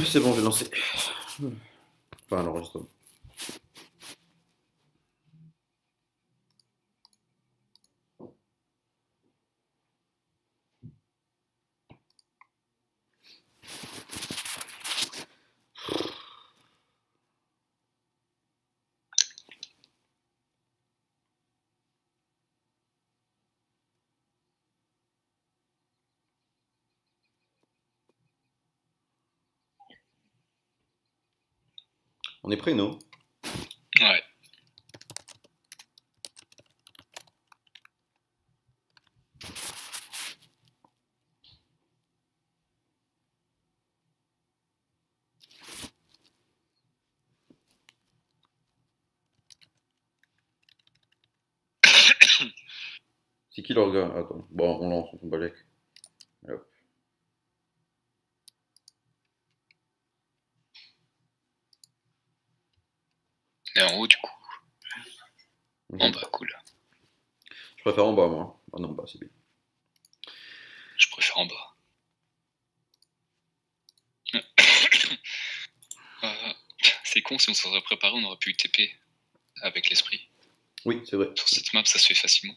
C'est bon, j'ai lancé. Enfin, l'enregistrement. On est prêt, non? Ouais. C'est qui le regard? Attends. Bon, on lance, on s'en bat les couilles. Hop. Et en haut, du coup. En Mhm. bas, cool. Je préfère en bas, moi. Ah non, en bas, c'est bien. Je préfère en bas. Euh, c'est con, si on s'en serait préparé, on aurait pu TP avec l'esprit. Oui, c'est vrai. Sur cette map, ça se fait facilement.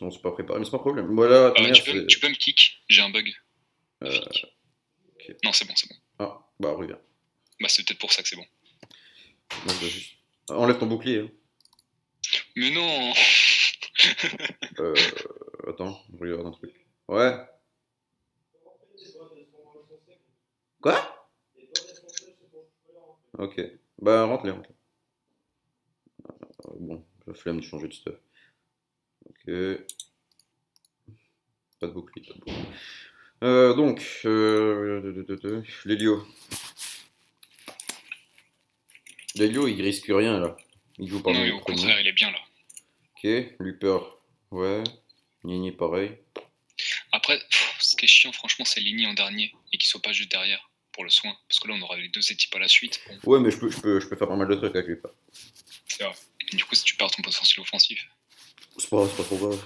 On s'est pas préparé, mais c'est pas un problème. Voilà, Tu attends, peux, tu peux me kick, j'ai un bug. Euh, ok. Non, c'est bon, c'est bon. Ah, bah, reviens. Bah, c'est peut-être pour ça que c'est bon. Moi, je dois juste. Enlève ton bouclier. Hein. Mais non. Attends, je regarde un truc. Ouais. Quoi? Ok. Bah, rentre-les, rentre. Bon, la flemme de changer de stuff. Ok. Pas de bouclier, pas de bouclier. Lélio. Lélio, il risque rien là. Il joue Non, parmi et les au premiers. contraire, il est bien là. Ok, Luper, ouais. Nini, pareil. Après, ce qui est chiant, franchement, c'est Ligny en dernier et qu'il soit pas juste derrière pour le soin. Parce que là, on aura les deux équipes à la suite. Bon, Ouais, mais je peux faire pas mal de trucs avec Luper. c'est vrai. Et du coup, si tu perds ton potentiel offensif. C'est pas trop grave.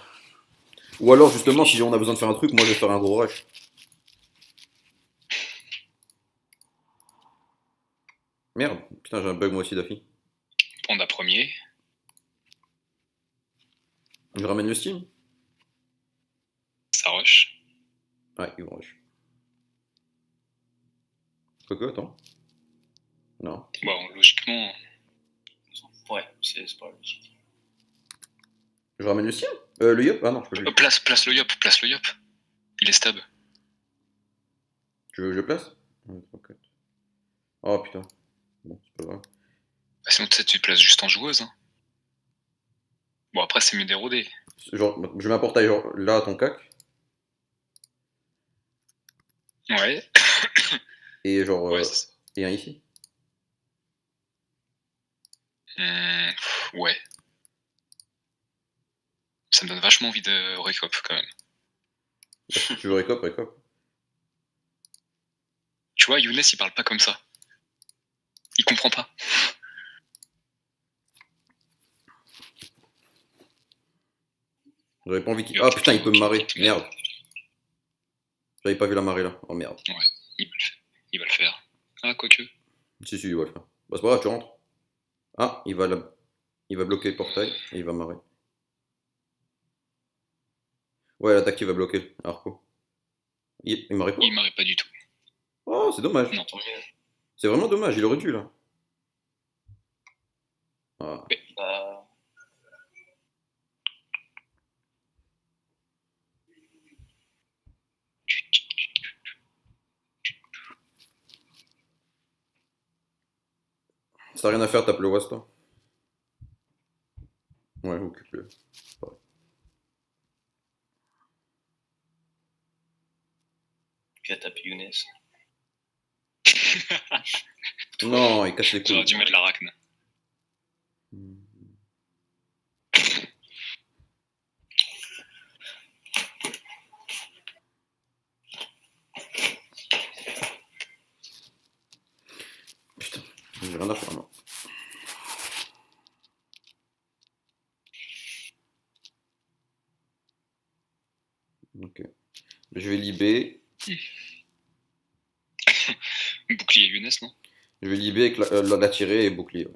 Ou alors, justement, si on a besoin de faire un truc, moi je vais faire un gros rush. Merde, putain, j'ai un bug moi aussi d'affi. Panda premier. Je ramène le Steam? Ça rush. Ouais, ils vont rush. Quoique, attends. Non. Bon, logiquement. Ouais, c'est pas logique. Je ramène le Steam? Le Yop? Ah non, je peux plus. Place le Yop, place le Yop. Il est stab. Tu veux que je place? 1, 3, 4. Oh putain. Bon, c'est pas grave. Bah, sinon, tu sais, tu te places juste en joueuse. Hein. Bon, après, c'est mieux d'éroder. Genre, je mets un portail genre là à ton cac. Ouais. Et genre. Ouais, c'est ça. Et un ici. Ouais. Ça me donne vachement envie de recop quand même. Bah, si tu veux récop, récop. Tu vois, Younes, il parle pas comme ça. Il comprend pas. J'avais pas envie qu'il. Ah putain, il peut me marrer. Merde. J'avais pas vu la marée là. Oh merde. Ouais, il va le faire. Ah, quoique. Si, si, il va le faire. Bah, c'est pas grave, tu rentres. Ah, il va bloquer le portail et il va marrer. Ouais, l'attaque, il va bloquer. Arco. Il marrait pas. Il m'arrête pas du tout. Oh, c'est dommage. Non, tant mieux. C'est vraiment dommage, il aurait dû là. Ah. Bah, Si t'as rien à faire, tape le Wasta. Ouais, occupe-le. tu as tapé Younes. Non, il casse les couilles. J'aurais dû mettre l'arachne. Putain, j'ai rien à faire, moi. Ok. Je vais libérer. Bouclier Younes, non? Je vais libérer avec la tirée et bouclier. Ouais.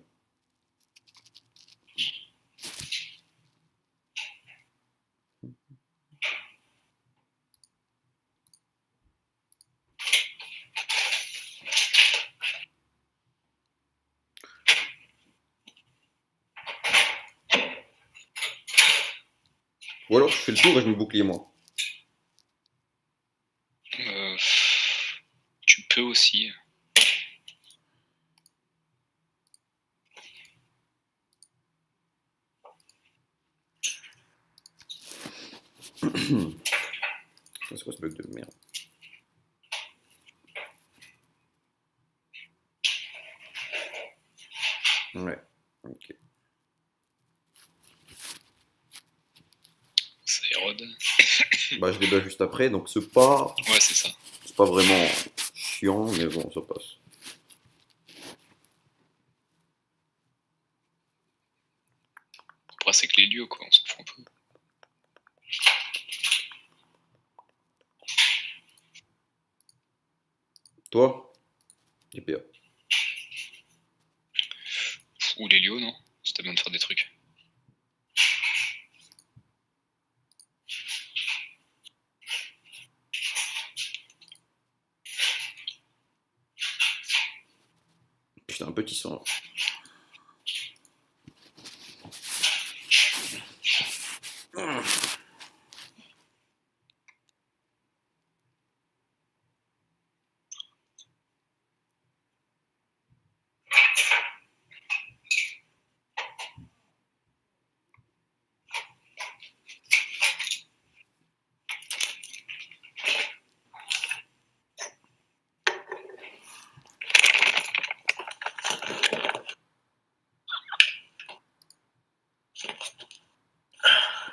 Ou alors je fais le tour et je mets bouclier moi. Euh, Tu peux aussi. C'est quoi ce bug de merde? Ouais, ok. Ça érode. Bah je débat juste après, donc c'est pas Ouais, c'est ça. vraiment chiant, mais bon, ça passe. Après, c'est que les lieux, quoi. On s'en fout un peu. Toi? DPA. Ou les lieux, non? Si t'as besoin de faire des trucs. Putain, un petit sang.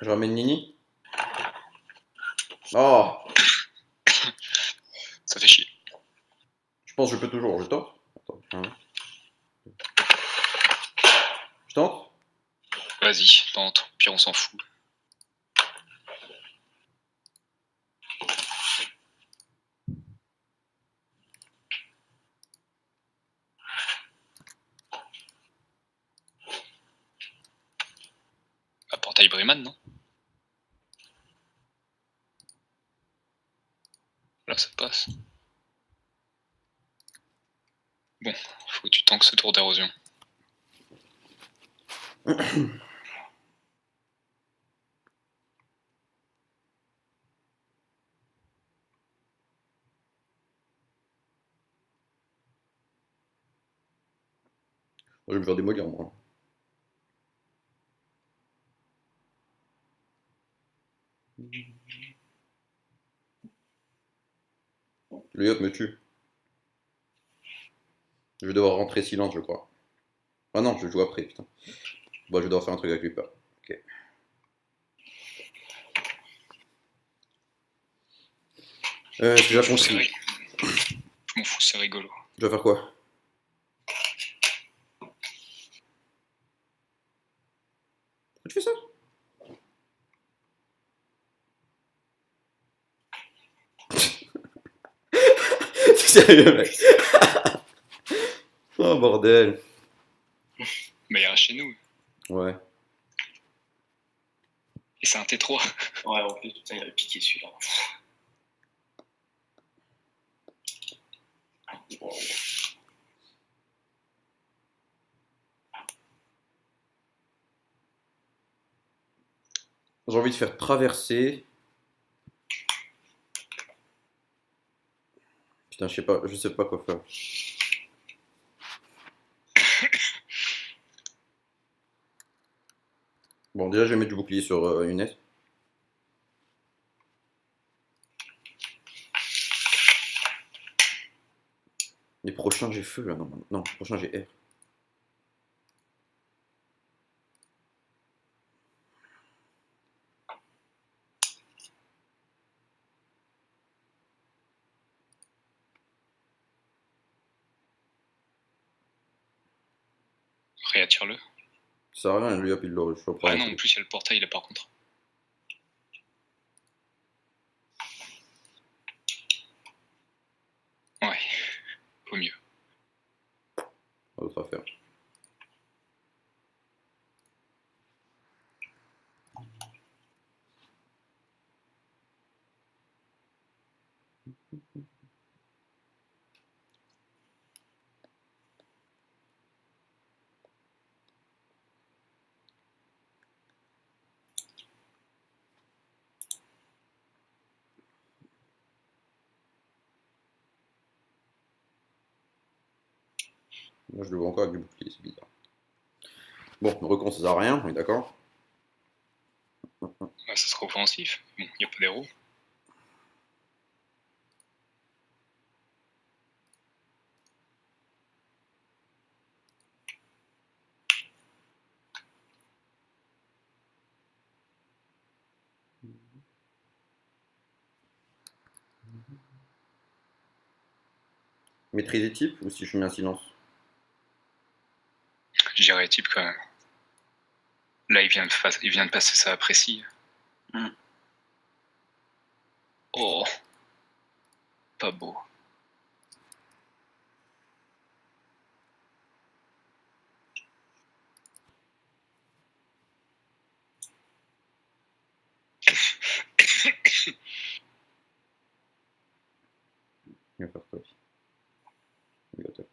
Je ramène Nini. Oh, Ça fait chier. je pense que je peux toujours, je tente. Attends, je tente. Vas-y, tente. Puis on s'en fout. À portail Breman, non? Là, ça passe. Bon, faut que tu tankes ce tour d'érosion. Je vais me faire démolir moi. Le yacht me tue. Je vais devoir rentrer silence, je crois. Ah non, je joue après, putain. Bon, je vais devoir faire un truc avec lui, pas. Ok. J'ai déjà compris. Je m'en fous, c'est rigolo. Je dois faire quoi? Pourquoi tu fais ça? T'es sérieux, mec? Oh bordel. Mais il reste chez nous. Ouais. Et c'est un T3. Ouais, en plus, putain, il avait piqué celui-là. Wow. J'ai envie de faire traverser. Putain, je sais pas quoi faire. Bon, déjà, je vais mettre du bouclier sur Younes. Les prochains, j'ai feu là. Non, non, prochain, j'ai air. Réattire-le. Ça sert à rien, lui, hop, il le chope. Ah non, en plus, il y a le portail là par contre. Ouais, vaut mieux. Moi, je le vois encore avec du bouclier, c'est bizarre. Bon, le recon, ça sert à rien, on est d'accord. Ouais, ça sera offensif. Bon, il n'y a pas d'héros. Maîtriser type ou si je mets un silence? Je dirais type quand même. Là, il vient de passer ça à précis. Mm. Oh, pas beau. Il va faire quoi aussi. Il va top.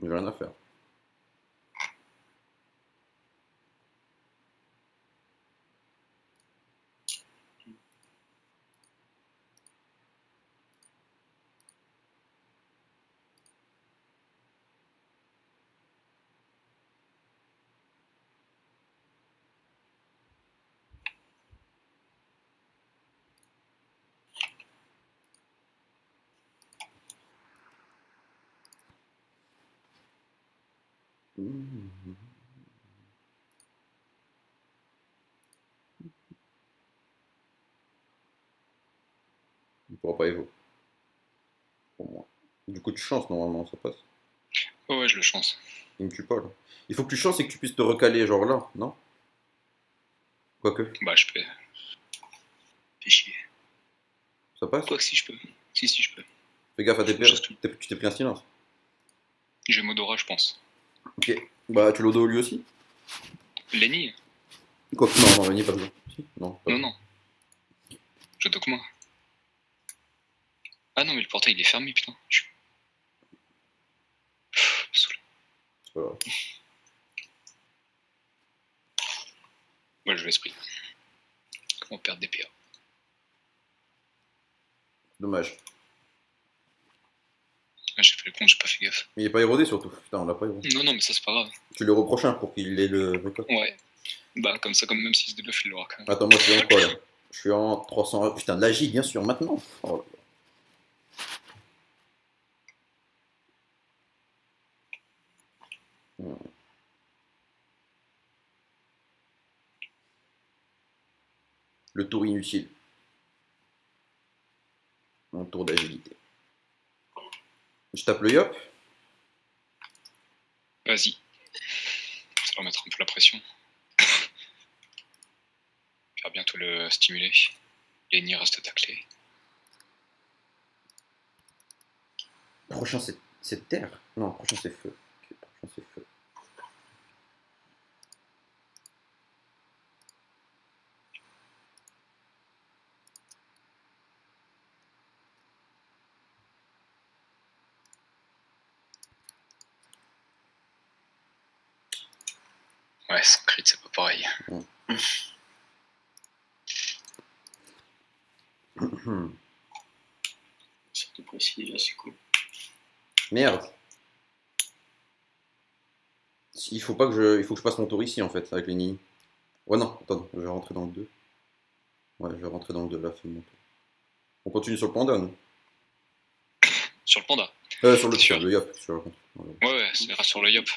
J'ai rien à faire. Il pourra pas évo. Pour moi. Du coup, tu chances normalement, ça passe. Oh, ouais, je le chance. Il me tue pas là. Il faut que tu chances et que tu puisses te recaler, genre là, non? Quoique, Bah, je peux. Fais chier. ça passe? Quoi que si je peux. Si, je peux. Fais gaffe à tes Faut pertes. juste que- Tu t'es pris un silence. J'ai Modora, je pense. Ok. Bah, tu l'odo lui aussi? Lenny? Quoique, non, non, il n'y a pas besoin. Si. Non, pas Non, besoin. non. Je dock moi. Ah non, mais le portail il est fermé, putain. Je suis saoulé. C'est pas grave. Moi, je vais esprit. Comment perdre des PA? Dommage. Ah, j'ai fait le con, j'ai pas fait gaffe. Mais il est pas érodé surtout. Putain, on l'a pas érodé. Non, mais ça c'est pas grave. Tu le reproches un pour qu'il ait le record. Ouais. Bah, comme ça, comme même s'il se débuffe, il l'aura quand même. Attends, moi je suis en quoi là? Je suis en 300. Putain, de la J, bien sûr, maintenant. Oh, là là. Le tour inutile. Un tour d'agilité. Je tape le yop. Vas-y. Ça va mettre un peu la pression. Je vais bientôt le stimuler. Lenny reste taclé. Prochain c'est terre. Non, prochain c'est feu. Ok, prochain c'est feu. Ouais, sans crit, c'est pas pareil. Surtout précis, déjà, c'est cool. Merde. Il faut que je passe mon tour ici en fait avec les nids. Ouais non, attends, je vais rentrer dans le 2. Ouais, je vais rentrer dans le 2 là, c'est mon tour. On continue sur le panda, nous. Sur le panda. Sur C'est sûr. le yop, sur le compte. Ouais, c'est reste sur le yop.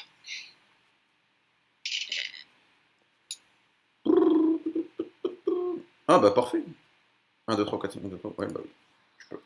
Ah bah parfait. 1, 2, 3, 4, 5, 1, 2, 3. Ouais, bah oui. Je peux.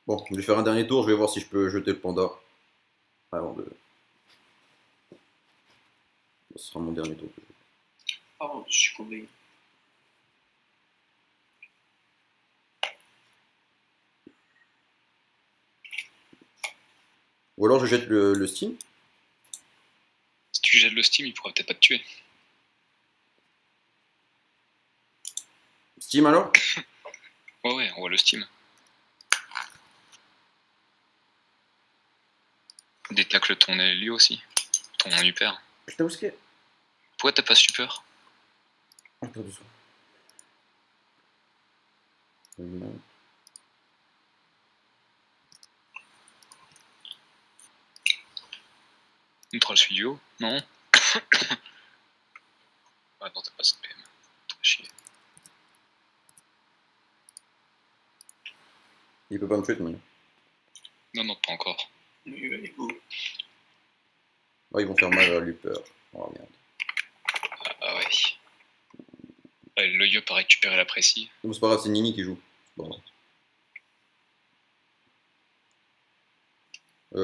Bon, je vais faire un dernier tour, je vais voir si je peux jeter le panda. Avant de. Ce sera mon dernier tour. Avant de succomber. Ou alors je jette le Steam. Si tu jettes le Steam, il pourra peut-être pas te tuer. Steam alors? Ouais, on voit le Steam. Détacle ton lui aussi. Ton hyper. Putain, où est-ce qu'il est? Pourquoi t'as pas super? Attends 2 secondes. Neutral studio? Non. Ah non, t'as pas cette PM. Trop chier. Il peut pas me tuer de toute manière. Non, pas encore. Oui, allez, go. Oh, ils vont faire mal à Luper. Oh merde. Ah ouais. Ouais, le Yop a récupéré la précie. Non, c'est pas grave, c'est Nini qui joue. Bon.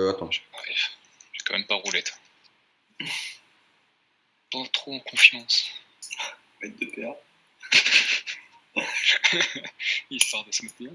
Attends. Ouais, j'ai quand même pas roulette. Pas trop en confiance. Mettre de paire. Histoire de se mettre bien.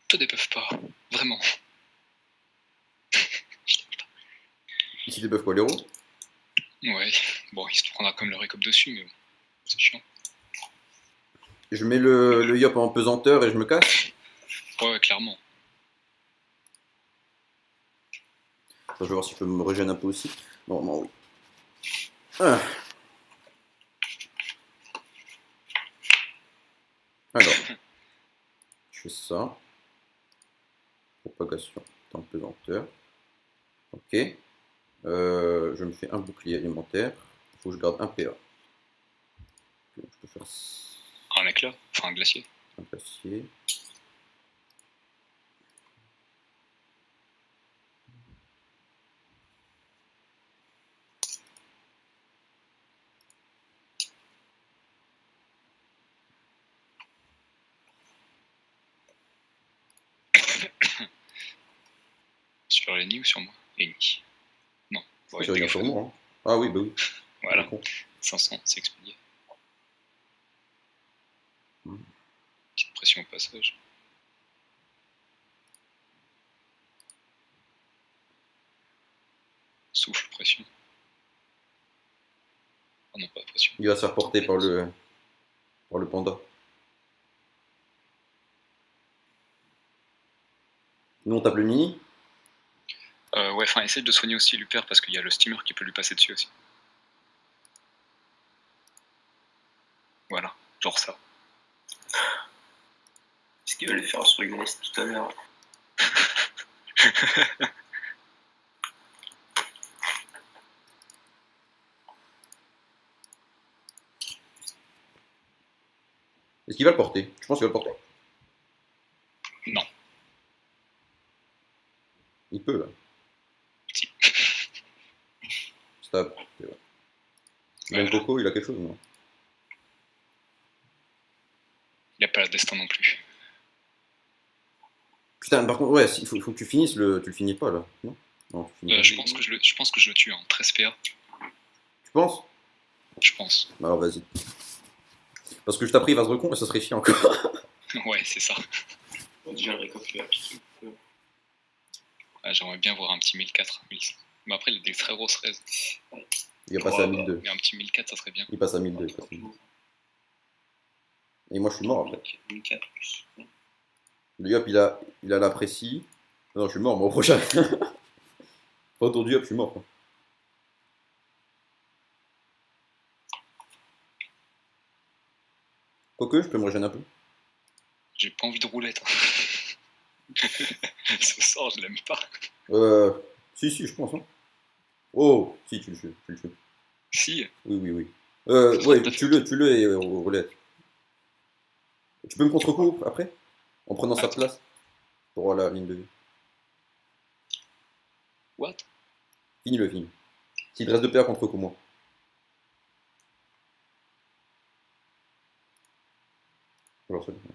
Te débuff pas. Vraiment. Ici, ils peuvent quoi, l'héros? Ouais. Bon, il se prendra comme le récop dessus, mais bon. C'est chiant. Je mets le Yop en pesanteur et je me casse. Ouais, clairement. Attends, je vais voir si je peux me régénérer un peu aussi. Normalement, oui. Ah. Alors, je fais ça. Propagation en pesanteur. Ok. Je me fais un bouclier alimentaire. Il faut que je garde un PA. Donc, je peux faire Un éclat. Enfin, un glacier. un glacier. Sur Lenny ou sur moi? Lenny. Non. Ouais, j'ai rien sur moi. Hein. Ah oui, bah oui. Voilà. Con. 500, c'est expédié. Hmm. Petite pression au passage. Souffle, pression. Ah non, pas pression. Il va se faire porter par le panda. Nous, on tape le Nini. Ouais, enfin, essaye de soigner aussi Luper parce qu'il y a le steamer qui peut lui passer dessus aussi. Voilà, genre ça. Est-ce qu'il va le faire sur Younes tout à l'heure? Est-ce qu'il va le porter? Je pense qu'il va le porter. Non. Il peut, là. Si. Stab. C'est vrai. Même Voilà. Coco, il a quelque chose, non? Il n'y a pas le destin non plus. Putain, par contre, ouais, il faut que tu finisses le. Tu le finis pas, là. Non, non, tu finis pas. Je pense que je le tue, hein. 13 PA, Tu penses? je pense. Alors, vas-y. Parce que je t'appris, il va se recon et ça serait chiant encore. Ouais, c'est ça. Bon, déjà, le récolte lui a piqué. Ah, j'aimerais bien voir un petit 1004, 1100. Mais après, il a des très grosses raises. Il va passer à 1002. Mais un petit 1004, ça serait bien. Il passe à 1002. Il passe à 1002. Et moi, je suis mort, après. 1004 plus. Le Yop, il a la précie. Non, je suis mort, moi, au prochain. Pas autour du Yop, je suis mort, quoi. Quoique, je peux me régénérer un peu. J'ai pas envie de roulette. Ce sort, je l'aime pas. Si, je pense. Hein. Oh, si, tu le tues. Si, Oui, oui, oui. ce sera Ouais, de ta faute. tue-le et roulette. Tu peux me contre-coup après? En prenant sa Attends. place pour la ligne de vie. What? Fini le film. S'il te reste 2 PA contre-coup, moi. Alors, c'est bon.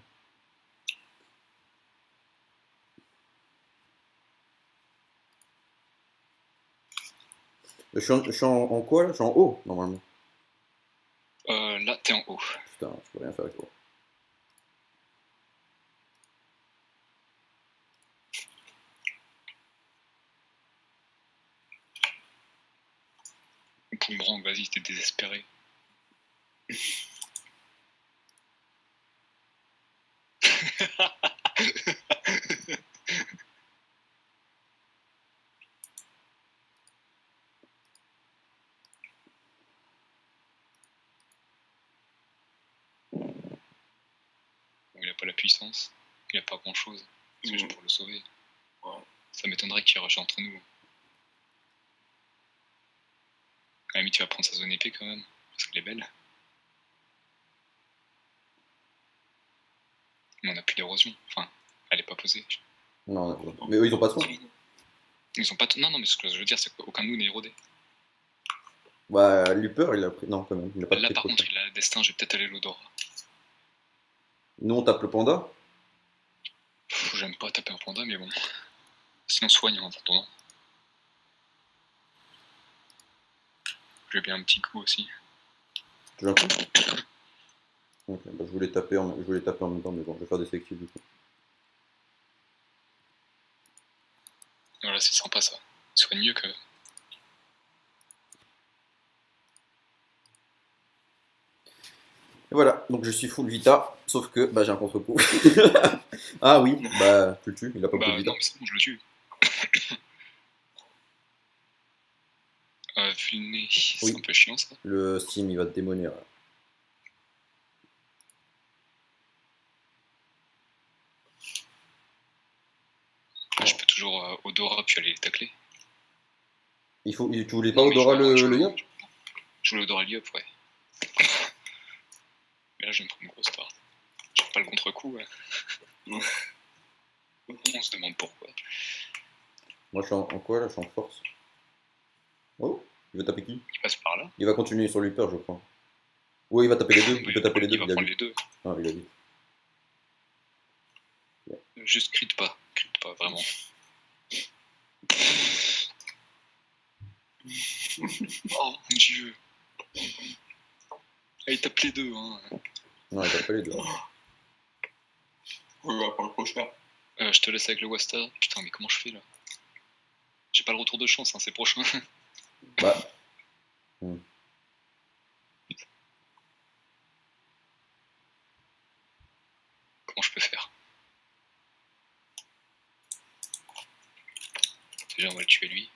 Je suis en quoi là? Je suis en haut, normalement. Là, t'es en haut. Putain, je peux rien faire avec toi. Boomerang, vas-y, t'es désespéré. Bon, il a pas la puissance, il a pas grand chose. C'est juste pour le sauver. Ouais. Ça m'étonnerait qu'il rush entre nous. À la limite, tu vas prendre sa zone épée quand même, parce qu'elle est belle. Mais on a plus d'érosion. Enfin, elle est pas posée. Non, mais eux, ils ont pas de soin. Ils ont pas. Non, mais ce que je veux dire, c'est qu'aucun de nous n'est érodé. Bah, Luper, il a pris. Non, quand même, il a pas Là, pris par trop. contre, il a le destin, je vais peut-être aller l'odorat. Nous, on tape le panda. J'aime pas taper un panda, mais bon. Sinon, soigne en attendant. J'ai bien un petit coup aussi. Tu veux un coup? Ok, bah, je voulais taper en même temps, mais bon, je vais faire des sélectifs du coup. Voilà, c'est sympa ça. Soigne mieux que. Et voilà, donc je suis full Vita, sauf que bah, j'ai un contre-coup. Ah oui, bah tu le tues, il a pas beaucoup de Bah Vita. non, mais c'est bon, je le tue. Vu le nez, c'est Oui. un peu chiant ça. Le Steam, il va te démoner. Là. Je peux toujours Odora puis aller les tacler. Tu voulais pas Non, mais Odora je le voulais- Yop? Je voulais Odora Liop, ouais. Mais là, je vais me prendre une grosse part. J'ai pas le contre-coup, ouais. On se demande pourquoi. Moi je suis en quoi là? Je suis en force. Oh, il va taper qui? Il passe par là. Il va continuer sur Luper, je crois. Oui, il va taper les deux, il peut taper les deux, Il va il a prendre vu. les deux. Ah, il a vu. Juste crit pas, vraiment. Oh mon dieu. Ah, il tape les deux, hein. Non, il tape pas les deux. On va prendre le prochain. Je te laisse avec le Wasta. Putain, mais comment je fais là? J'ai pas le retour de chance, hein, c'est prochain. Bah. Comment je peux faire? Déjà, on va le tuer lui.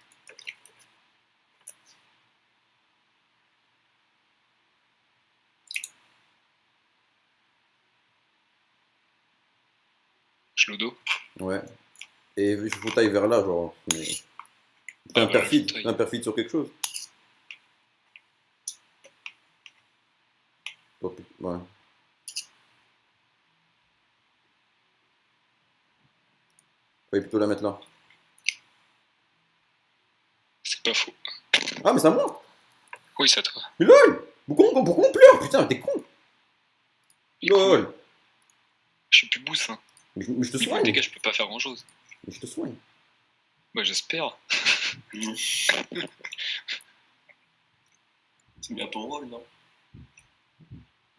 Je l'odo. Ouais. Et je faut taille vers là, genre. Mais... T'es Ah, un voilà, perfide, je taille. t'es un perfide sur quelque chose. Ouais. Fallait plutôt la mettre là. C'est pas faux. Ah, mais c'est à moi! Oui, c'est à toi. Mais LOL! Pourquoi on pleure? Putain, t'es con! LOL! Je suis plus boost, hein. Mais je te Niveau soigne! dégâts, je peux pas faire grand chose. Mais je te soigne. Bah, j'espère. C'est bien ton rôle, non?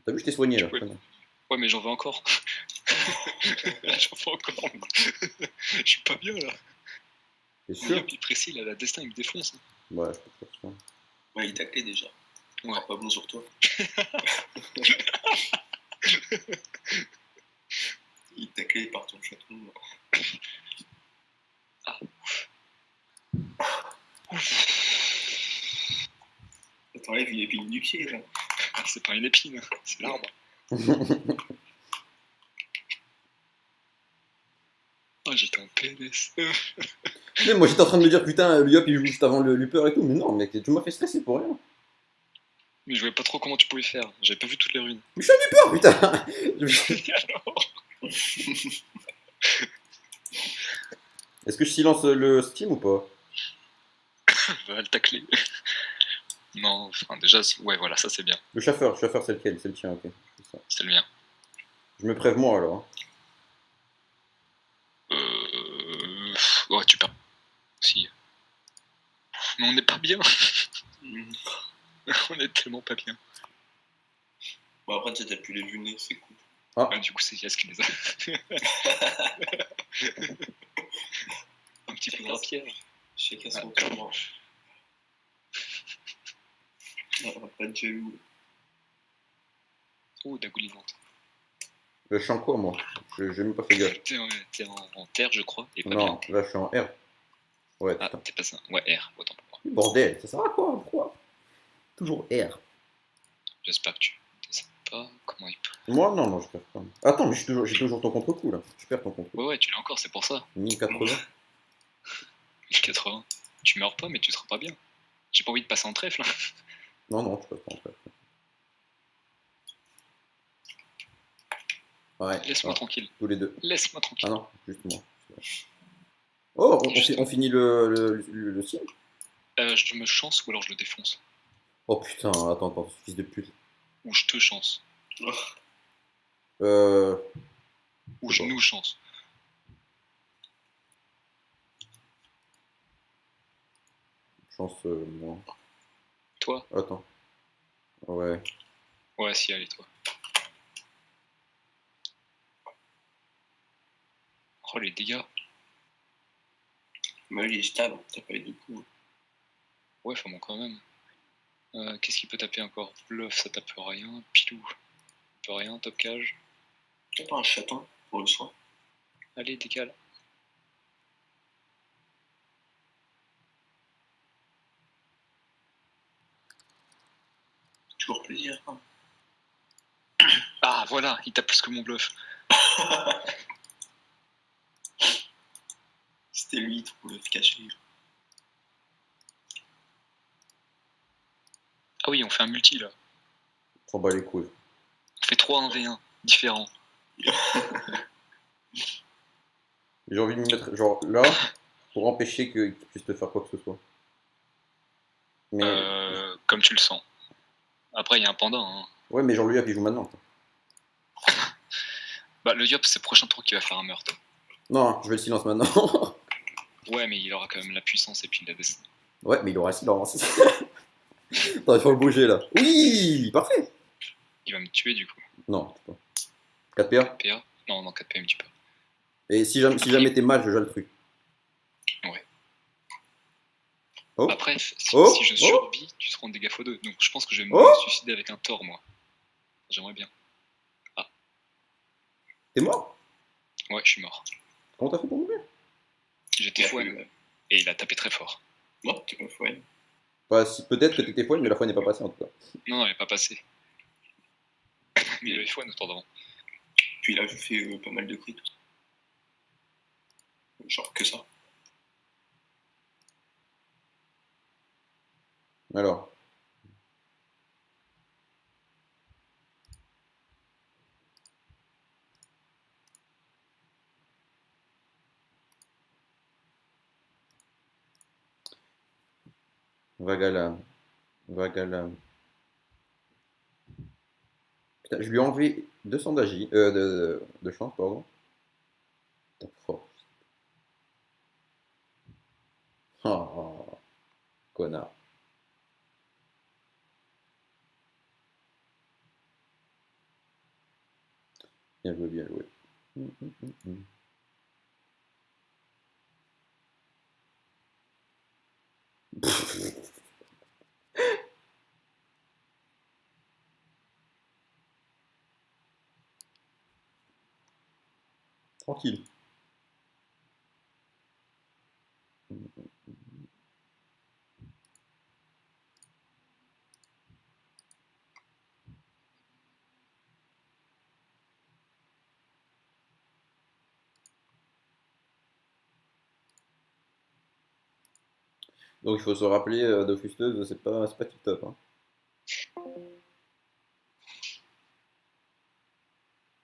T'as vu, je t'ai soigné là. Ouais. Ouais, mais j'en veux encore. J'en veux encore. Je suis pas bien là. T'es Mon sûr? Yop, il est précis, là, la destin, il me défonce. Ouais, je peux faire ça. Ouais, il t'a clé déjà. Ouais. Pas bon sur toi. Il t'a clé par ton chaton. Ah. T'enlèves une épine du pied, là. Ah, c'est pas une épine, c'est l'arbre. Ah, j'étais en PLS. Mais moi j'étais en train de me dire putain, lui hop il joue juste avant le Luper et tout, mais non mec, tu m'as fait stresser pour rien. Mais je voyais pas trop comment tu pouvais faire. J'avais pas vu toutes les runes. Mais je suis un Luper putain. Alors Est-ce que je silence le Steam ou pas? va le tacler. Non, enfin déjà, ouais, voilà, ça c'est bien. Le chauffeur c'est lequel? C'est le tien, ok. Je fais ça. C'est le mien. Je me prève moi alors. Ouais, tu perds. Si. Mais on n'est pas bien. On est tellement pas bien. Bon, après, tu sais, t'as pu les lunettes, c'est cool. Ah, du coup, c'est Yas qui les a. Un petit peu de rapière. Chacun son tour. On va pas de jaloux. Oh, dagoulinante. Je suis en quoi moi? J'ai même pas fait gaffe. T'es en terre, je crois, et pas Non, bien. là je suis en R. Ouais, Ah, putain. t'es pas ça. Ouais, R, autant pour moi. Bordel, ça sert à quoi? Pourquoi? Toujours R. J'espère que tu ne sais pas comment il peut. Moi non, je perds pas. Attends, mais j'ai toujours ton contre-coup là. Je perds ton contre-coup. Ouais, tu l'as encore, c'est pour ça. 1080. 1080. Tu meurs pas, mais tu seras pas bien. J'ai pas envie de passer en trèfle. Non, tu peux pas en faire. Ouais. Laisse-moi tranquille. Tous les deux. Laisse-moi tranquille. Ah non, juste moi. Oh, on finit le signe. Je me chance ou alors je le défonce. Oh putain, attends, fils de pute. Ou je te chance. Euh. Ou je nous chance. Chance, moi. Toi? Attends. Ouais. Ouais, si, allez, toi. Oh, les dégâts. Mais il est stable, t'as pas eu de coup. Ouais, enfin bon, quand même. Qu'est-ce qu'il peut taper encore? Bluff, ça tape rien. Pilou, ça tape rien. Top cage. T'as pas un chaton pour le soin? Allez, décale. Toujours plaisir. Hein. Ah, voilà, il tape plus que mon bluff. C'était lui, pour le cacher. Ah oui, on fait un multi là. S'en bat les couilles. On fait 3 1v1 différents. J'ai envie de me mettre genre là pour empêcher qu'il puisse te faire quoi que ce soit. Mais. Comme tu le sens. Après, il y a un panda. Hein. Ouais, mais genre lui, il joue maintenant. Quoi. Bah, le Yop, c'est le prochain tour qui va faire un meurtre. Non, je vais le silence maintenant. Ouais, mais il aura quand même la puissance et puis la descente. Ouais, mais il aura le silence. Attends, il faut le bouger là. Oui, parfait. Il va me tuer du coup. Non, je sais pas. 4 PA 4 PA? Non, 4 PA, il me tue pas. Et si jamais t'es mal, je joue le truc. Ouais. Oh. Après, si Oh. je survis, tu seras en dégâts x2. Donc je pense que je vais me Oh. suicider avec un Thor, moi. J'aimerais bien. Ah. T'es mort? Ouais, je suis mort. Comment t'as fait pour mourir? J'étais foine. Et il a tapé très fort. Non, t'es pas foine. Bah, si, peut-être que t'étais foine, mais la fois n'est pas passée en tout cas. Non, elle est pas passée. Mais il avait foine autour d'avant. Puis là, je fais pas mal de cris. Genre que ça. Alors. Vagalam. Putain, je lui ai enlevé 200 d'agi, de chance, pardon. Putain, fort. Oh, connard. Bien joué, bien joué. Tranquille. Donc il faut se rappeler, Dofus-Teuse, c'est pas tip top. Hein.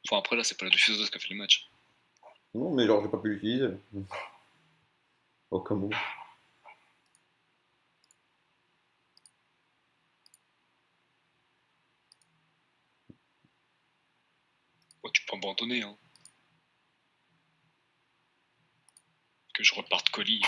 Enfin, après, là, c'est pas la diffuseuse qui a fait le match. Non, mais genre, j'ai pas pu l'utiliser. Oh, comment? Ouais, tu peux abandonner, hein. Que je reparte colis.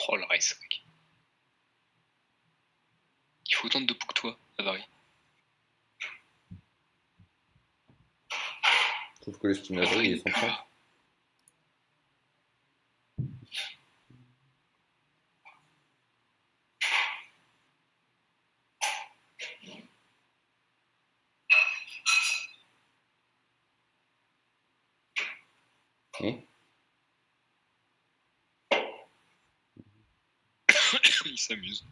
Oh, le race, mec. Il faut autant de poux que toi, Avari. Je trouve que l'estimagerie est 130. Eh? Il s'amuse.